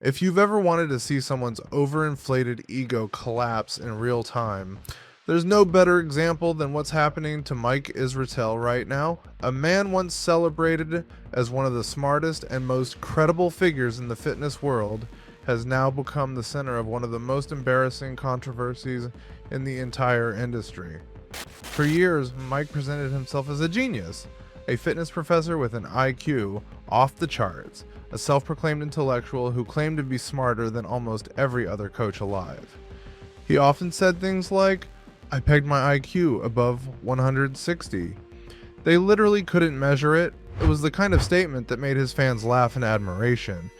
If you've ever wanted to see someone's overinflated ego collapse in real time, there's no better example than what's happening to Mike Israetel right now. A man once celebrated as one of the smartest and most credible figures in the fitness world has now become the center of one of the most embarrassing controversies in the entire industry. For years, Mike presented himself as a genius, a fitness professor with an IQ off the charts, a self-proclaimed intellectual who claimed to be smarter than almost every other coach alive. He often said things like, "I pegged my IQ above 160. They literally couldn't measure it. It was the kind of statement that made his fans laugh in admiration,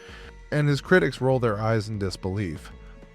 and his critics roll their eyes in disbelief.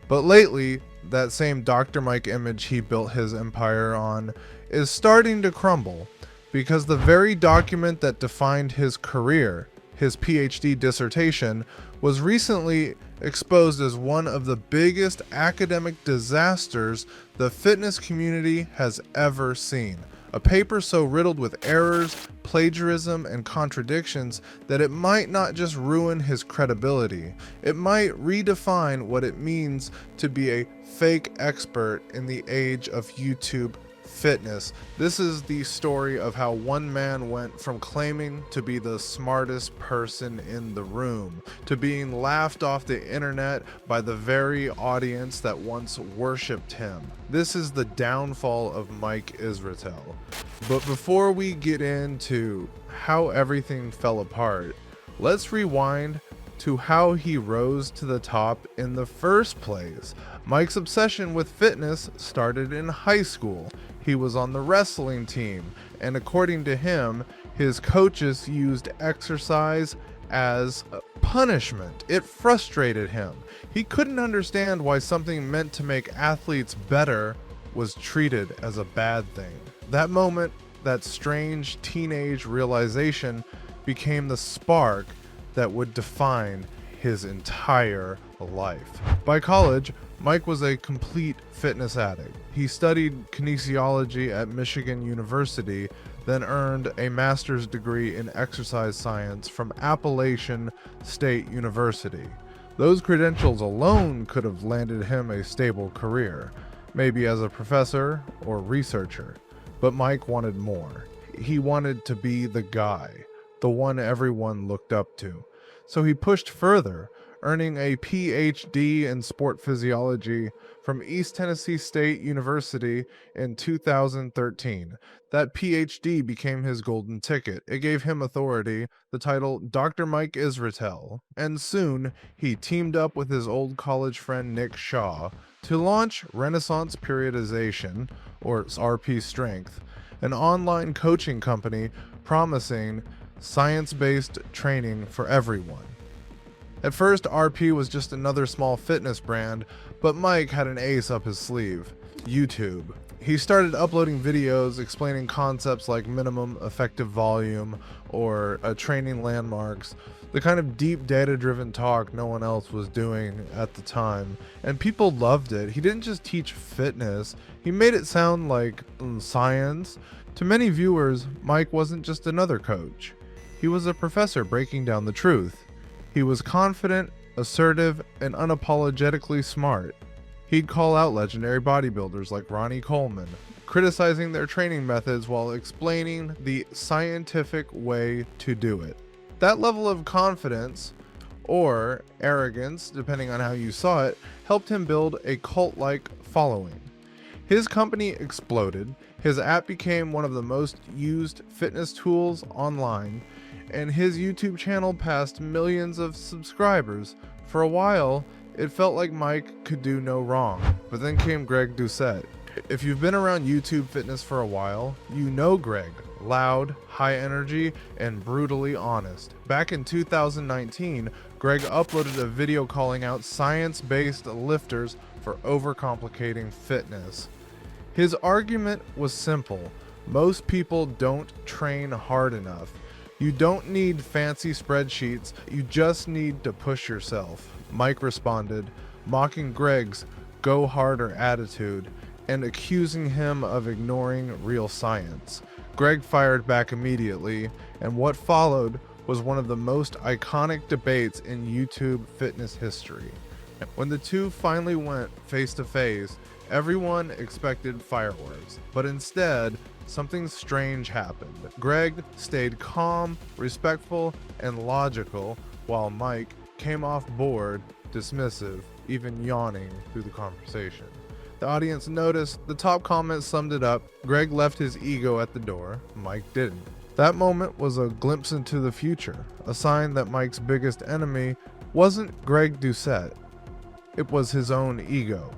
But lately, that same Dr. Mike image he built his empire on is starting to crumble, because the very document that defined his career, his PhD dissertation, was recently exposed as one of the biggest academic disasters the fitness community has ever seen. A paper so riddled with errors, plagiarism, and contradictions that it might not just ruin his credibility, it might redefine what it means to be a fake expert in the age of YouTube fitness. This is the story of how one man went from claiming to be the smartest person in the room to being laughed off the internet by the very audience that once worshipped him. This is the downfall of Mike Israetel. But before we get into how everything fell apart, let's rewind to how he rose to the top in the first place. Mike's obsession with fitness started in high school. He was on the wrestling team, and according to him, his coaches used exercise as punishment. It frustrated him. He couldn't understand why something meant to make athletes better was treated as a bad thing. That moment, that strange teenage realization, became the spark that would define his entire life. By college, Mike was a complete fitness addict. He studied kinesiology at Michigan University, then earned a master's degree in exercise science from Appalachian State University. Those credentials alone could have landed him a stable career, maybe as a professor or researcher. But Mike wanted more. He wanted to be the guy, the one everyone looked up to. So he pushed further, earning a PhD in sport physiology from East Tennessee State University in 2013. That PhD became his golden ticket. It gave him authority, the title Dr. Mike Israetel, and soon he teamed up with his old college friend Nick Shaw to launch Renaissance Periodization, or RP Strength, an online coaching company promising science-based training for everyone. At first, RP was just another small fitness brand, but Mike had an ace up his sleeve: YouTube. He started uploading videos explaining concepts like minimum effective volume or training landmarks, the kind of deep data-driven talk no one else was doing at the time, and people loved it. He didn't just teach fitness, he made it sound like science. To many viewers, Mike wasn't just another coach. He was a professor breaking down the truth. He was confident, assertive, and unapologetically smart. He'd call out legendary bodybuilders like Ronnie Coleman, criticizing their training methods while explaining the scientific way to do it. That level of confidence, or arrogance, depending on how you saw it, helped him build a cult-like following. His company exploded, his app became one of the most used fitness tools online, and his YouTube channel passed millions of subscribers. For a while, it felt like Mike could do no wrong. But then came Greg Doucette. If you've been around YouTube fitness for a while, you know Greg. Loud, high energy, and brutally honest. Back in 2019, Greg uploaded a video calling out science-based lifters for overcomplicating fitness. His argument was simple: most people don't train hard enough. You don't need fancy spreadsheets, you just need to push yourself. Mike responded, mocking Greg's go harder attitude and accusing him of ignoring real science. Greg fired back immediately, and what followed was one of the most iconic debates in YouTube fitness history. When the two finally went face to face, everyone expected fireworks, but instead, something strange happened. Greg stayed calm, respectful, and logical, while Mike came off bored, dismissive, even yawning through the conversation. The audience noticed. The top comment summed it up. Greg left his ego at the door. Mike didn't. That moment was a glimpse into the future, a sign that Mike's biggest enemy wasn't Greg Doucette. It was his own ego.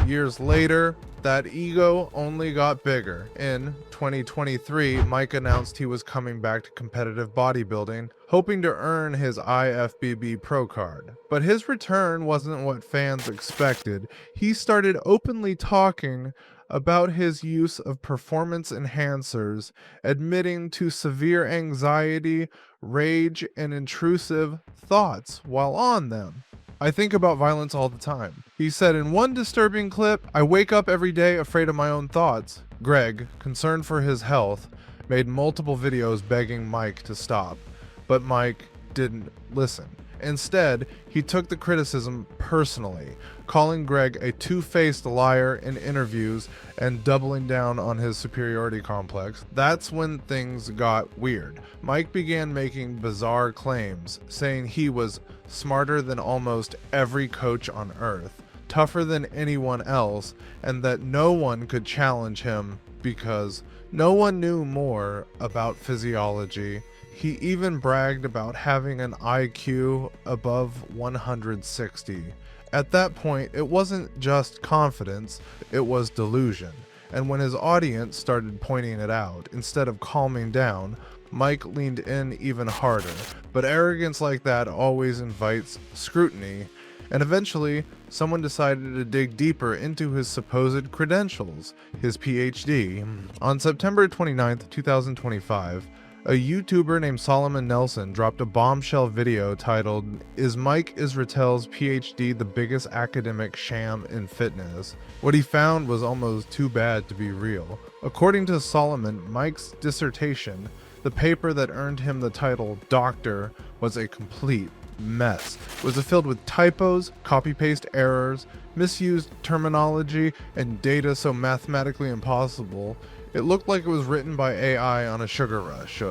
Years later, that ego only got bigger. In 2023, Mike announced he was coming back to competitive bodybuilding, hoping to earn his IFBB Pro card. But his return wasn't what fans expected. He started openly talking about his use of performance enhancers, admitting to severe anxiety, rage, and intrusive thoughts while on them. I think about violence all the time. He said in one disturbing clip, "I wake up every day afraid of my own thoughts." Greg, concerned for his health, made multiple videos begging Mike to stop, but Mike didn't listen. Instead, he took the criticism personally, calling Greg a two-faced liar in interviews and doubling down on his superiority complex. That's when things got weird. Mike began making bizarre claims, saying he was smarter than almost every coach on earth, tougher than anyone else, and that no one could challenge him because no one knew more about physiology. He even bragged about having an IQ above 160. At that point, it wasn't just confidence, it was delusion. And when his audience started pointing it out, instead of calming down, Mike leaned in even harder. But arrogance like that always invites scrutiny, and eventually, someone decided to dig deeper into his supposed credentials, his PhD. On September 29th, 2025, a YouTuber named Solomon Nelson dropped a bombshell video titled, "Is Mike Israetel's PhD the biggest academic sham in fitness?" What he found was almost too bad to be real. According to Solomon, Mike's dissertation, the paper that earned him the title Doctor, was a complete mess. It was filled with typos, copy-paste errors, misused terminology, and data so mathematically impossible it looked like it was written by AI on a sugar rush.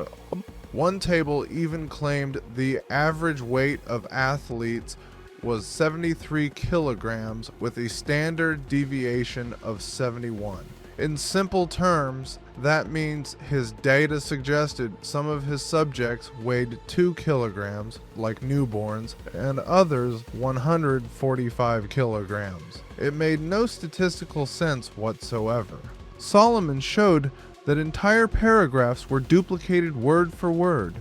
One table even claimed the average weight of athletes was 73 kilograms with a standard deviation of 71. In simple terms, that means his data suggested some of his subjects weighed 2 kilograms, like newborns, and others 145 kilograms. It made no statistical sense whatsoever. Solomon showed that entire paragraphs were duplicated word for word.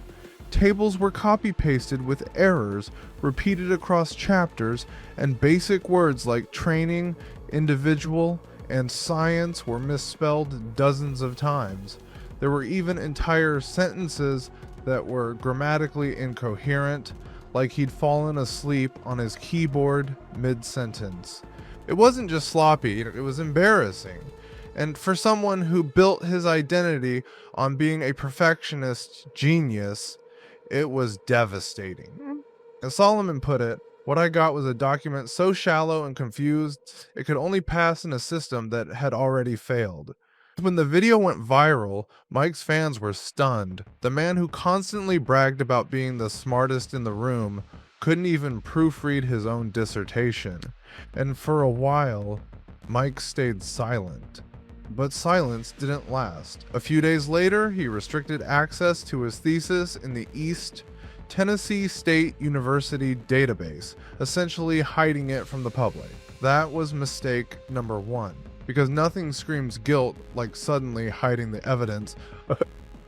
Tables were copy-pasted with errors repeated across chapters, and basic words like training, individual, and science were misspelled dozens of times. There were even entire sentences that were grammatically incoherent, like he'd fallen asleep on his keyboard mid-sentence. It wasn't just sloppy, it was embarrassing. And for someone who built his identity on being a perfectionist genius, it was devastating. As Solomon put it, "What I got was a document so shallow and confused, it could only pass in a system that had already failed." When the video went viral, Mike's fans were stunned. The man who constantly bragged about being the smartest in the room couldn't even proofread his own dissertation. And for a while, Mike stayed silent. But silence didn't last. A few days later, he restricted access to his thesis in the East Tennessee State University database, essentially hiding it from the public. That was mistake number one, because nothing screams guilt like suddenly hiding the evidence.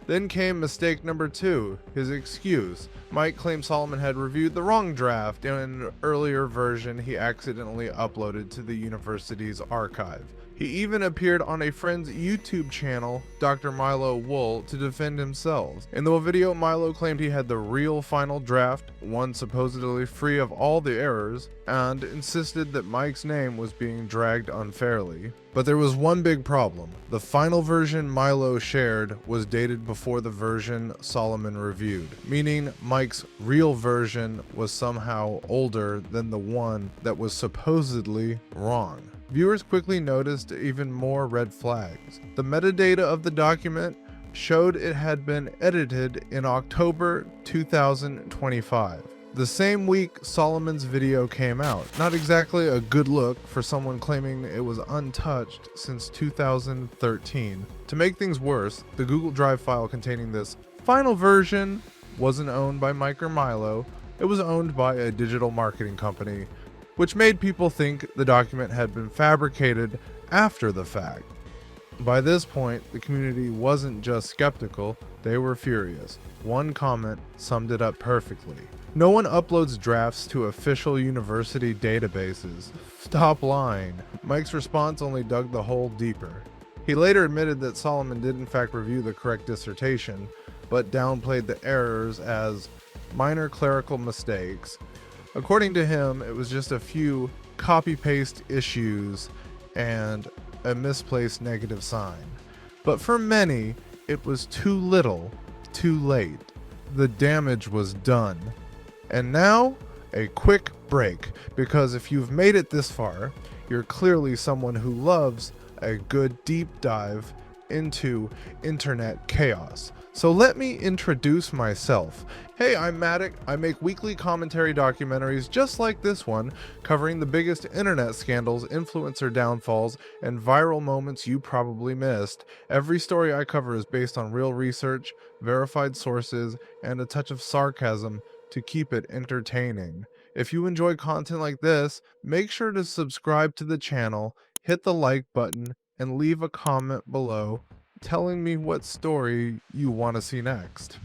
Then came mistake number two, his excuse. Mike claimed Solomon had reviewed the wrong draft in an earlier version he accidentally uploaded to the university's archive. He even appeared on a friend's YouTube channel, Dr. Milo Wool, to defend himself. In the video, Milo claimed he had the real final draft, one supposedly free of all the errors, and insisted that Mike's name was being dragged unfairly. But there was one big problem. The final version Milo shared was dated before the version Solomon reviewed, meaning Mike's real version was somehow older than the one that was supposedly wrong. Viewers quickly noticed even more red flags. The metadata of the document showed it had been edited in October 2025. The same week Solomon's video came out. Not exactly a good look for someone claiming it was untouched since 2013. To make things worse, the Google Drive file containing this final version wasn't owned by Mike or Milo. It was owned by a digital marketing company, which made people think the document had been fabricated after the fact. By this point, the community wasn't just skeptical, they were furious. One comment summed it up perfectly. No one uploads drafts to official university databases. Stop lying. Mike's response only dug the hole deeper. He later admitted that Solomon did in fact review the correct dissertation, but downplayed the errors as minor clerical mistakes. According to him, it was just a few copy-paste issues and a misplaced negative sign. But for many, it was too little, too late. The damage was done. And now, a quick break, because if you've made it this far, you're clearly someone who loves a good deep dive into internet chaos. So let me introduce myself. Hey, I'm Matic. I make weekly commentary documentaries just like this one, covering the biggest internet scandals, influencer downfalls, and viral moments you probably missed. Every story I cover is based on real research, verified sources, and a touch of sarcasm to keep it entertaining. If you enjoy content like this, make sure to subscribe to the channel, hit the like button, and leave a comment below telling me what story you want to see next.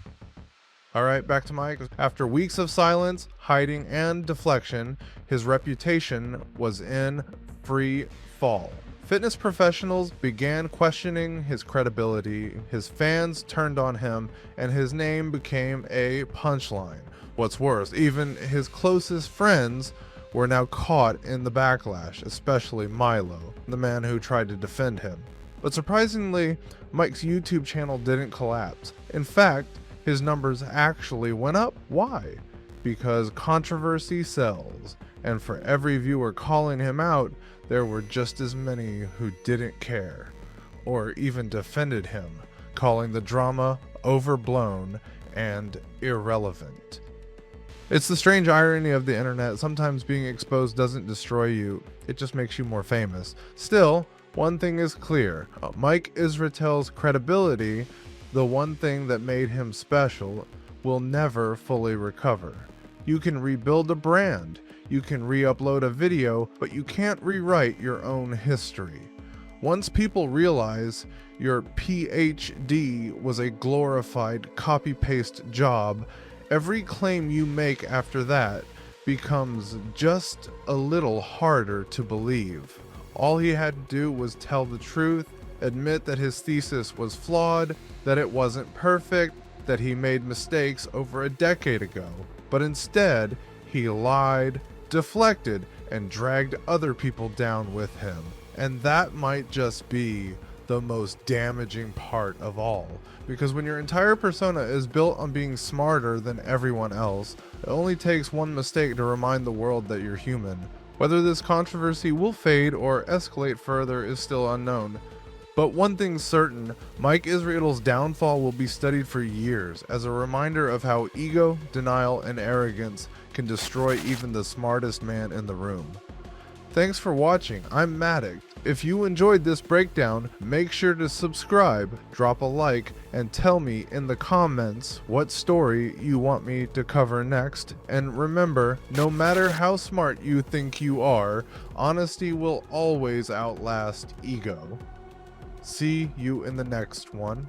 Alright, back to Mike. After weeks of silence, hiding, and deflection, his reputation was in free fall. Fitness professionals began questioning his credibility, his fans turned on him, and his name became a punchline. What's worse, even his closest friends were now caught in the backlash, especially Milo, the man who tried to defend him. But surprisingly, Mike's YouTube channel didn't collapse. In fact, his numbers actually went up. Why? Because controversy sells, and for every viewer calling him out, there were just as many who didn't care, or even defended him, calling the drama overblown and irrelevant. It's the strange irony of the internet. Sometimes being exposed doesn't destroy you, it just makes you more famous. Still, one thing is clear. Mike Israetel's credibility, the one thing that made him special, will never fully recover. You can rebuild a brand, you can re-upload a video, but you can't rewrite your own history. Once people realize your PhD was a glorified copy-paste job, every claim you make after that becomes just a little harder to believe. All he had to do was tell the truth, admit that his thesis was flawed, that it wasn't perfect, that he made mistakes over a decade ago. But instead, he lied, deflected, and dragged other people down with him. And that might just be the most damaging part of all. Because when your entire persona is built on being smarter than everyone else, it only takes one mistake to remind the world that you're human. Whether this controversy will fade or escalate further is still unknown. But one thing's certain, Mike Israetel's downfall will be studied for years as a reminder of how ego, denial, and arrogance can destroy even the smartest man in the room. Thanks for watching. I'm Matic. If you enjoyed this breakdown, make sure to subscribe, drop a like, and tell me in the comments what story you want me to cover next. And remember, no matter how smart you think you are, honesty will always outlast ego. See you in the next one.